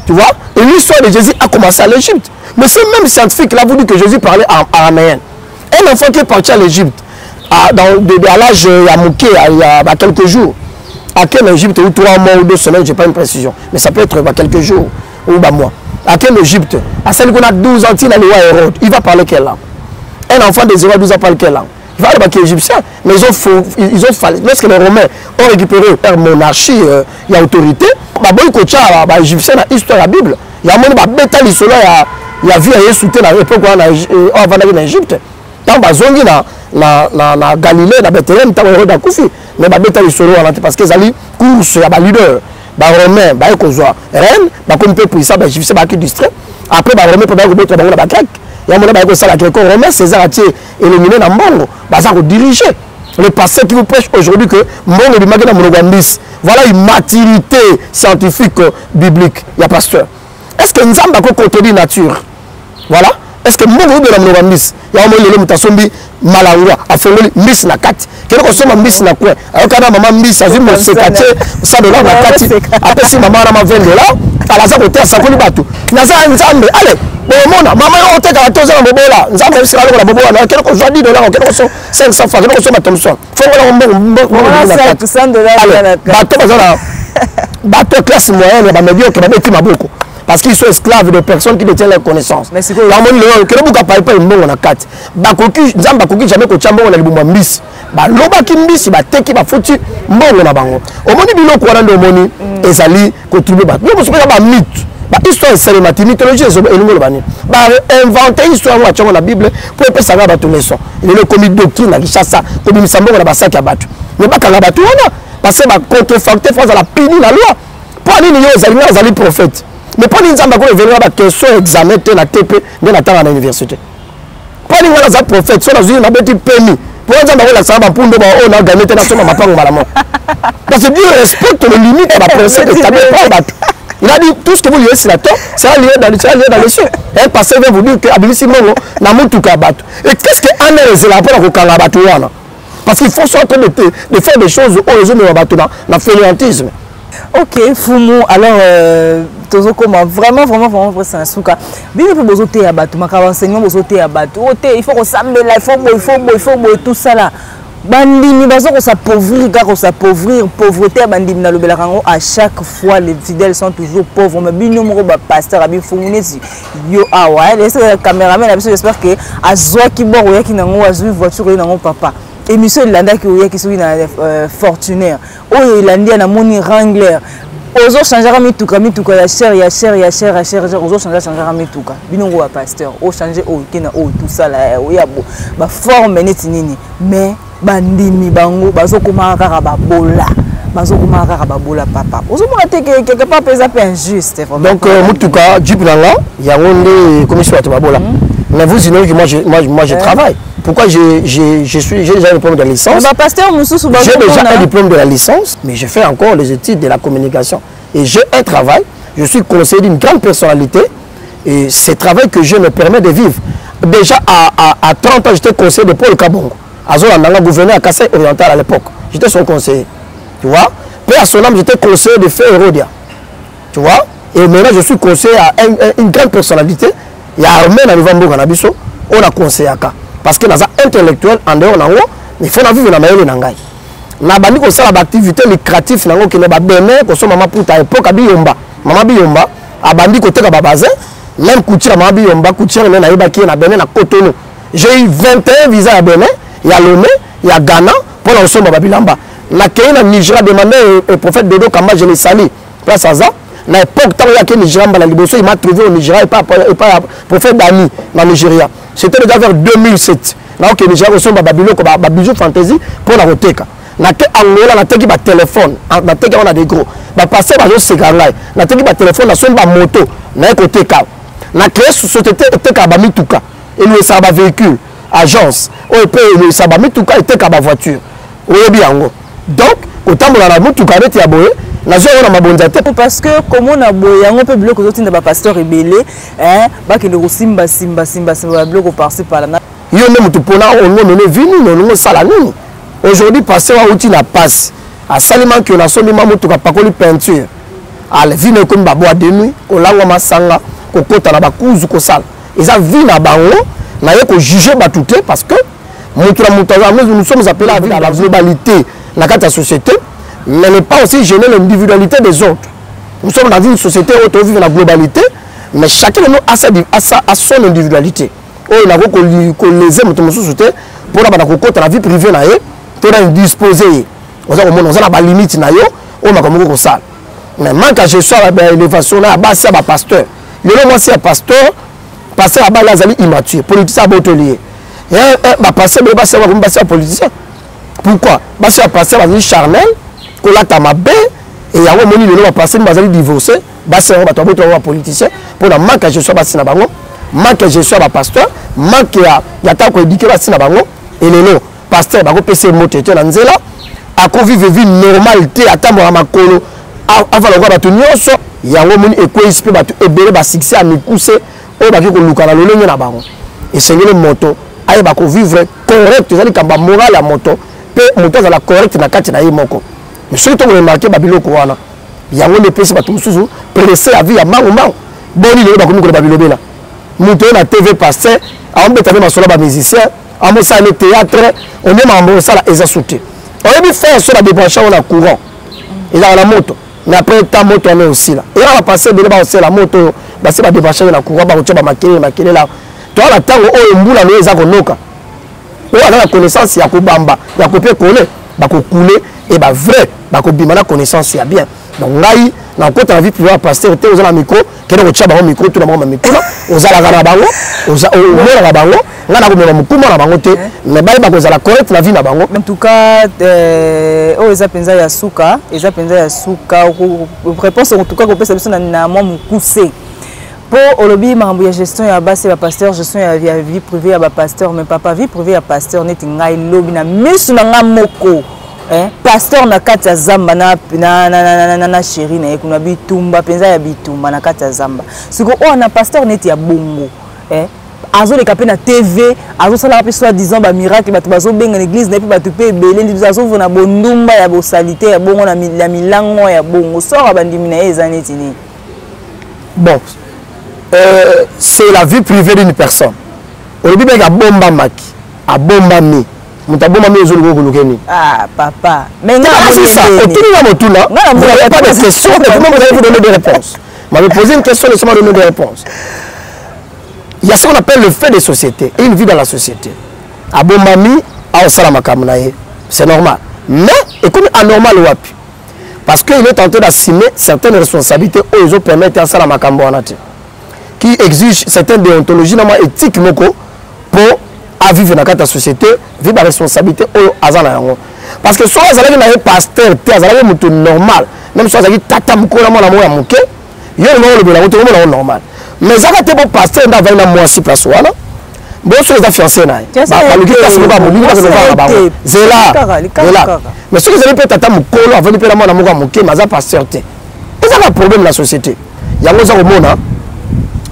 Tu vois? Et l'histoire de Jésus a commencé à l'Égypte. Mais ce même scientifique là vous dit que Jésus parlait en araméen. Un enfant qui est parti à l'Égypte, à l'âge il y a quelques jours, à quel Égypte, ou 3 mois ou 2 semaines, je n'ai pas une précision, mais ça peut être quelques jours ou mois. À quel Égypte, à celle qu'on a 12 ans, il a le roi Hérode, il va parler quelle langue? Un enfant de 0 à 12 ans parle quelle langue? Il va parler égyptien, mais ils ont fallu. Lorsque les Romains ont récupéré leur monarchie et autorité, les Égyptiens ont l'histoire de la Bible. Il y a un bêta il y a vu à Yesu à l'époque avant d'aller en Égypte. Quand bazongi na Galilée, na Bethléem, tant Hérode a couffé. Mais bêta lisolo parce qu'ils allaient course à ba leader, ba romain, ba ekozwa reine, ba comme peu puissant, ba égyptien ba qui distrait. Après ba romain pour ba remettre ba ba grec. Il y a un moment ba ça la grec romain, César a été éliminé dans Mbongo, ba ça diriger. Le passé qui vous prêche aujourd'hui que Mbongo du magana monogambis. Voilà une maturité scientifique biblique, il y a pasteur. Est-ce que nous avons contredit nature? Voilà. Est-ce que nous avons la miss? Il y a un moment où nous avons malangwa, a fait miss na kat. Quel que soit ma miss na quoi? Alors quand maman miss a vu mon sécaté, ça de là na kat. Après si maman a ma $20, à la salle hôtel ça connaît pas tout. Naza nzambe, allez. Bon mona, maman on te garde tous dans bobola. Nzambe sera la bobola. Quel que soit $10, quel que soit 500 francs, quel que soit ma Thomson. Faut voir bateau classe moyenne, ba médiocre, ba beti maboko. Parce qu'ils sont esclaves de personnes qui détiennent leurs connaissances. Mais c'est quoi? Jamais que Chambo on a libumba miss. Ba loba ki miss ba teki ba foutu mbongo na bango. Omoni biloko wana ndo omoni ezali ko trouver ba. Yo mosoka ba mythe. Ba histoire c'est la mythologie et le bani. Ba inventer histoire wa tchongo la Bible pour epesa ba bato leçon. Il est le comité doctrine na Kishasa ko bimisa mbongo na basaki ya bato. Mais ba kanga bato wana parce que ba contrefacter France la pini la loi. Pour nini yo ezali prophète. Mais pas les gens qui viennent à la question examen la TP de la à l'université. Pas les gens prophètes, soit dans une petite pénie. Pour les gens qui ont la pour nous, on a gagné la somme à ma part. Parce que Dieu respecte les limites de la pensée de sa. Il a dit tout ce que vous liez sur la terre, ça lié dans les cieux. Un passé va vous dire que Abilisi Mongo n'a pas tout kabato. Et qu'est-ce que Anne est là pour le Kalabato? Parce qu'il faut sortir de faire des choses où les hommes ont dans le fainéantisme. Ok, Fumu, alors, vraiment, c'est un souka. Bien que vous êtes à Batou, vous êtes à Batou, il faut ressembler, il faut tout ça là. Bandimi, s'appauvrir, pauvreté, bandimi, à chaque fois, les fidèles sont toujours pauvres. Mais bien, nous, pasteur, yo, ah ouais, les caméramans, j'espère que, à Zoa qui boit, qui n'a pas voiture, papa. émission Landa qui oya qui sont na Fortunaire oh Landa na moni Wrangler ozo changer mituka ya cher ozo changer mituka bino wa pasteur o changer o kena o tout ça là oya ba forme neti nini mais bandimi bango bazokoma kaka babola papa ozo mona te quelque part pesa peu injuste donc mutuka djipulanga yango comme si tu babola mais vous ignorez que moi je travaille. Pourquoi j'ai déjà un diplôme de licence. J'ai déjà un diplôme de la licence, mais je fais encore les études de la communication. Et j'ai un travail, je suis conseiller d'une grande personnalité, et ce travail que je me permets de vivre. Déjà à 30 ans, j'étais conseiller de Paul Kabongo. Azola gouverneur à Kassai Oriental à l'époque. J'étais son conseiller. Tu vois. Puis à son âme, j'étais conseiller de Feu Hérodia. Tu vois. Et maintenant, je suis conseiller à une grande personnalité. Il y a Armé dans le Vambo Ganabiso, on a conseillé à Ka. Parce que dans intellectuel, en dehors de il faut vivre dans la maison. Na bandi ko sala activité lucrative nango ke ba bene ko so mama puta époque biyomba mama biyomba abandi ko teka ba bazin même couture mama biyomba couture na yeba ki na bene na Cotonou. J'ai eu 21 visas à Bénin, il y a Lomé, il y a Ghana pour la somba babilamba. Na Kenya Nigeria demandé au prophète Dodo Kamba je l'ai sali place à ça. Na époque tant il y a que Nigeria la liboso il m'a trouvé au Nigeria et pas prophète Dani dans Nigeria. C'était déjà vers 2007. Là que Nigeria somba babilo ko ba bijou fantasy pour la roteka. Na te Angola na teki ba téléphone na teki on a des gros ba passer ba zo sekangai na teki ba téléphone na somba moto na côté ka na créer société teka ba mituka et nous ça ba véhicule agence on peut nous ça ba mituka et teka ba voiture oyebi yango donc otambola na mituka beti ya boye na zo na mabonza te parce que comme on a boye yango pe biloko zo tinda ba pasteur rebelle hein ba ke le simba ba biloko par-ci par là yo ne mutu pona on ne vini no sala nini. Aujourd'hui, passer à outil la passe. À Salima qui a sonné ma moto pas de peinture. À la vie comme baboa de nuit, au langue masanga, au côté na bakuzu ko sal. Ils ont vu na bango, na yeko juger batouté parce que nous sommes appelés à vivre la globalité dans la société, mais pas aussi gêner l'individualité des autres. Nous sommes dans une société où on vit la globalité, mais chacun de nous a son individualité. Oh, il a qu'on les aime tout société pour la vie privée na tu es disposé, on a la limite, on a comme ça. Mais manque à gestion l'élévation, là, c'est un pasteur. Le nom, c'est un pasteur, pasteur à Balazali immature, politicien à Botelier. Et un pasteur, c'est un politicien. Pourquoi? C'est un pasteur charnel, qu'on a tamabé, et il y a un moment où il va passer, il va divorcer, c'est un politicien, pour la manque à gestion, manque à gestion, pasteur, manque à tant qu'on éduque, et le nom. Pasteur bako pese moto na nzela ako vivre vie normalité atambo na makolo avala kwa batu nyonso yango moni ekwesi pe batu ebele ba succès a mikuse o baki ko luka na lolenge na bango et sengele moto aye bako vivre correct ezali kamba moral ya moto pe moto za la correct na kati na ye moko mais surtout on remarquer babiloko wana yango ne pese batu mususu pressé à vie ya mangu boni le bako mikolo babilobela moto na TV pasteur a on betave masolo ba musicien on a le théâtre, on est membre ça les a sauté. On a fait sur la débranchage on a courant. Il a la moto. Mais après ta moto on est aussi là. Et on va passer de là aussi la moto, bah c'est la débranchage on a courant, bah on tient maquiller là. Toi la temps où on boule là les a konoka. On a la connaissance il y a kubamba, il y a copier coller, bah couler et bah vrai, bah kubima la connaissance il y a bien. Donc là na côté la vie privée pasteur était aux la micro, qu'elle retient ba micro tout le monde micro là, aux ala garabango, aux ala garabango. Mais en tout cas, ils appellent ça Yasuka, réponse en tout cas, pour Olobi, ma gestion ya base ya pasteur, gestion ya vie privée ya pasteur, mais papa vie privée ya pasteur n'est ngai lobi na misu na ngamoko. Pasteur na kati ya zamba na chéri na kuna bitumba penza ya bitumba na kati ya zamba. Siko on a pasteur net ya bongo. Azo les capé na TV, azo sala pe soit disant ba miracle ba bazo benga l'église na pe ba tu pe belé ndi azo vona bondumba ya bo salité ya bongo na la milango ya bongo sora bandimi na ezaneti ni. Bon, c'est la vie privée d'une personne. On dit bien bomba maki, a bomba mi. Mutabomba mi ezolo ko lokeni. Ah papa, mais non c'est ça. Autour de motuna, vous n'avez pas de questions, vous allez vous donner des réponses. M'avez posé une question, laissez-moi donner des réponses. Il y a ce qu'on appelle le fait de société et une vie dans la société. À Bombami, c'est normal. Mais, et comme anormal, parce qu'il est en train d'assumer certaines responsabilités où ils ont permis à ça qui exigent certaines déontologies éthiques pour vivre dans la société, vivre la responsabilité où parce que soit ils ont un pasteur, ils ont normal, même soit ils ont tata il y a un normal. Mais ils ont un pasteur qui a un mois place. Bon, ceux qui sont fiancés, mais ceux qui ont peut-être un colo avant de faire la mort à mon qui m'a pas certain. C'est un problème de la société. Il y a un moment,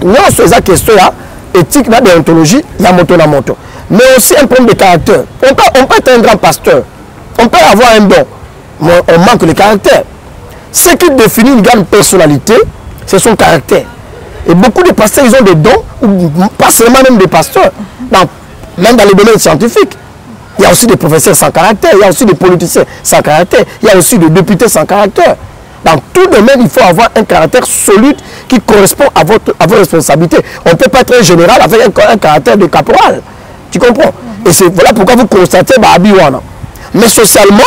non, c'est une question éthique, de déontologie, il y a moto. Mais aussi un problème de caractère. On peut être un grand pasteur, on peut avoir un don, mais on manque de caractère. Ce qui définit une grande personnalité, c'est son caractère. Et beaucoup de pasteurs, ils ont des dons, ou pas seulement même des pasteurs, même dans les domaines scientifiques. Il y a aussi des professeurs sans caractère, il y a aussi des politiciens sans caractère, il y a aussi des députés sans caractère. Dans tout domaine, il faut avoir un caractère solide qui correspond à vos responsabilités. On ne peut pas être un général avec un caractère de caporal. Tu comprends? Et c'est voilà pourquoi vous constatez Abiwana. Mais socialement,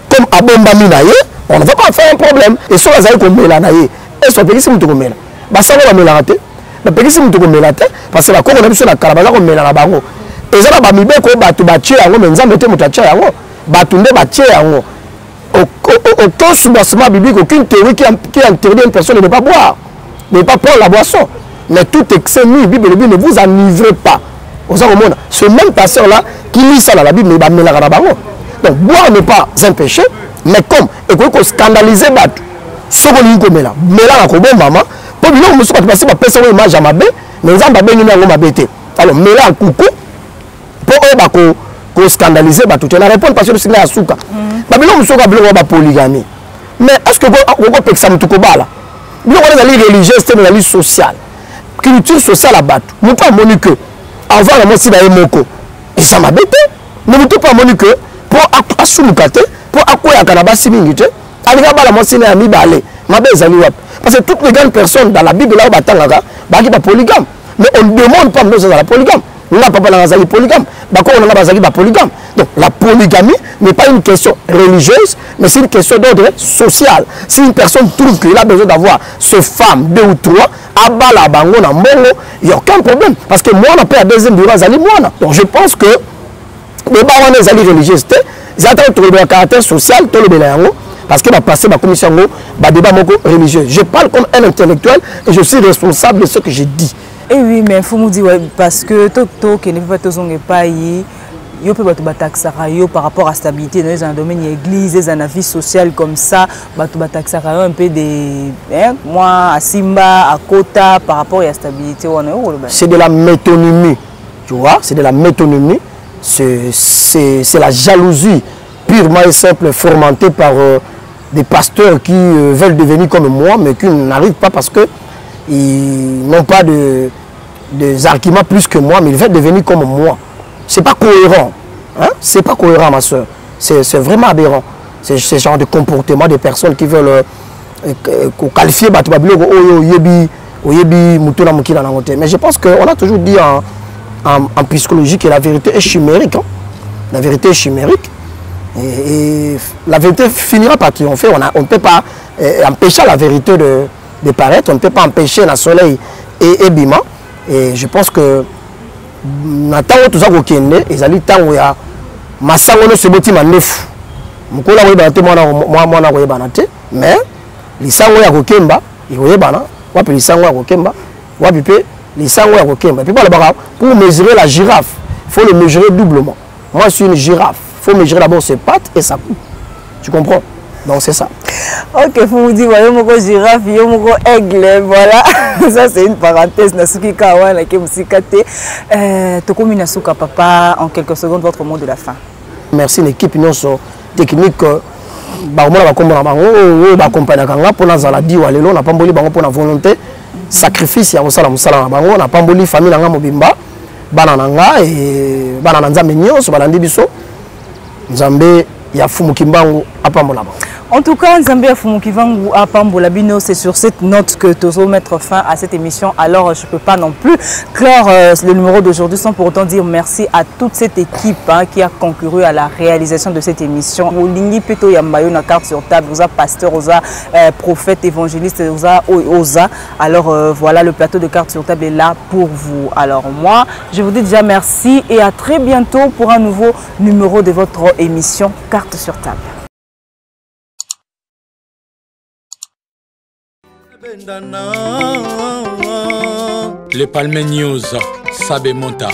comme Abomba Minaye, on ne va pas faire un problème. Et sur les comme Mélanaye, et sur les pays, c'est tout comme Mélanaye. Ça va Mélanaye. Les pays, c'est tout comme Mélanaye. Parce que la Congo, on a vu sur la Calabaza comme Mélanaye. Et ça va Bamibé, comme Batubaché, mais nous avons Moutaché, Batunde Baché, aucun soubassement biblique, aucune théorie qui interdit une personne de ne pas boire, de ne pas prendre la boisson. Mais tout excès nuit, la Bible ne vous enivrez pas. Ce même pasteur-là qui lit ça dans la Bible, il va mélanger la baron. Donc, boire n'est pas un péché, mais comme, et qu'on scandalise Batu, ce qu'on dit comme là, mélange à bon maman, pour lui, on ne peut pas passer par personne qui m'a jamais bé, mais ils ont pas béni dans ma bête. Alors, mélange coucou, pour eux, qu'on scandalise Batu. Tu la réponds parce que c'est là à Souka. Babylone, on a une polygamie. Mais est-ce que vous avez ça tout là? Nous avons des religieuses, c'est une sociale. Culture sociale à battre. Nous pas moni que avant la moitié d'ailleurs moko. Et ça m'a bêté. Nous ne pas moni que pour assumer pour accueillir Kanaba Simingite. Avec la moitié n'a mis balé. Ma belle Zaliwap. Parce que toutes les grandes personnes dans la Bible là où batanga, qui sont polygames. Mais on ne demande pas de la polygame. Nous n'avons pas la polygame. On a pas polygame. Donc la polygamie n'est pas une question religieuse, mais c'est une question d'ordre social. Si une personne trouve qu'il a besoin d'avoir ce femme, 2 ou 3, il n'y a aucun problème. Parce que moi, on a pas la deuxième bureau, donc je pense que les barons des alliés religieux, ils attendent trouver un caractère social, parce qu'il va passer ma commission au débat religieux. Je parle comme un intellectuel et je suis responsable de ce que je dis. Et oui, mais il faut me dire, parce que tout qui ne peut pas yo peut par rapport à la stabilité dans un domaine de l'église, dans la vie sociale comme ça, un peu des moi à Simba, à Kota par rapport à la stabilité. C'est de la métonymie, tu vois, c'est de la métonymie, c'est la jalousie purement et simple fomentée par des pasteurs qui veulent devenir comme moi, mais qui n'arrivent pas parce que ils n'ont pas des arguments plus que moi, mais ils veulent devenir comme moi. C'est pas cohérent. Hein? C'est pas cohérent, ma soeur. C'est vraiment aberrant. C'est ce genre de comportement des personnes qui veulent qualifier mais je pense qu'on a toujours dit en psychologie que la vérité est chimérique. Hein? La vérité est chimérique. Et la vérité finira par triompher. On ne peut pas empêcher la vérité de paraître. On ne peut pas empêcher le soleil et Bima. Et je pense que Nathan tout ça kokende ezali tango ya masango no seboti manefu mukola ko yebana te mwana ko yebana te mais lisango ya kokemba ikoyebana wapi lisango ya kokemba wapi pe lisango ya kokemba puis pour mesurer la girafe il faut le mesurer doublement. Moi je suis une girafe, il faut mesurer d'abord ses pattes et sa queue, tu comprends? Donc c'est ça. Ok, faut vous dire, yo moko girafe, yo moko aigle, voilà. Ça c'est une parenthèse. Nasuki Kawana qui musikate. Tokomi Nasuka papa, en quelques secondes votre mot de la fin. Merci l'équipe nyonso technique. Ba mona ba komona bango, ba accompagner kanga pona zala di walelo na pamboli bango pona volonté, sacrifice ya musala musala bango na pamboli famille nga mobimba, bana nanga et bana nzambe nyonso balandi biso. Nzambe ya fumu kimbangu apambola. En tout cas, Nzambia Fumukivangu apambola bino, c'est sur cette note que Tozo mettre fin à cette émission. Alors, je ne peux pas non plus clore le numéro d'aujourd'hui sans pour autant dire merci à toute cette équipe qui a concouru à la réalisation de cette émission. Olingi Peto Yambayo na carte sur table, Oza pasteur, Oza prophète, évangéliste, Oza. Alors, voilà, le plateau de carte sur table est là pour vous. Alors, moi, je vous dis déjà merci et à très bientôt pour un nouveau numéro de votre émission Carte sur table. Les Palmes News, Sabé Monta.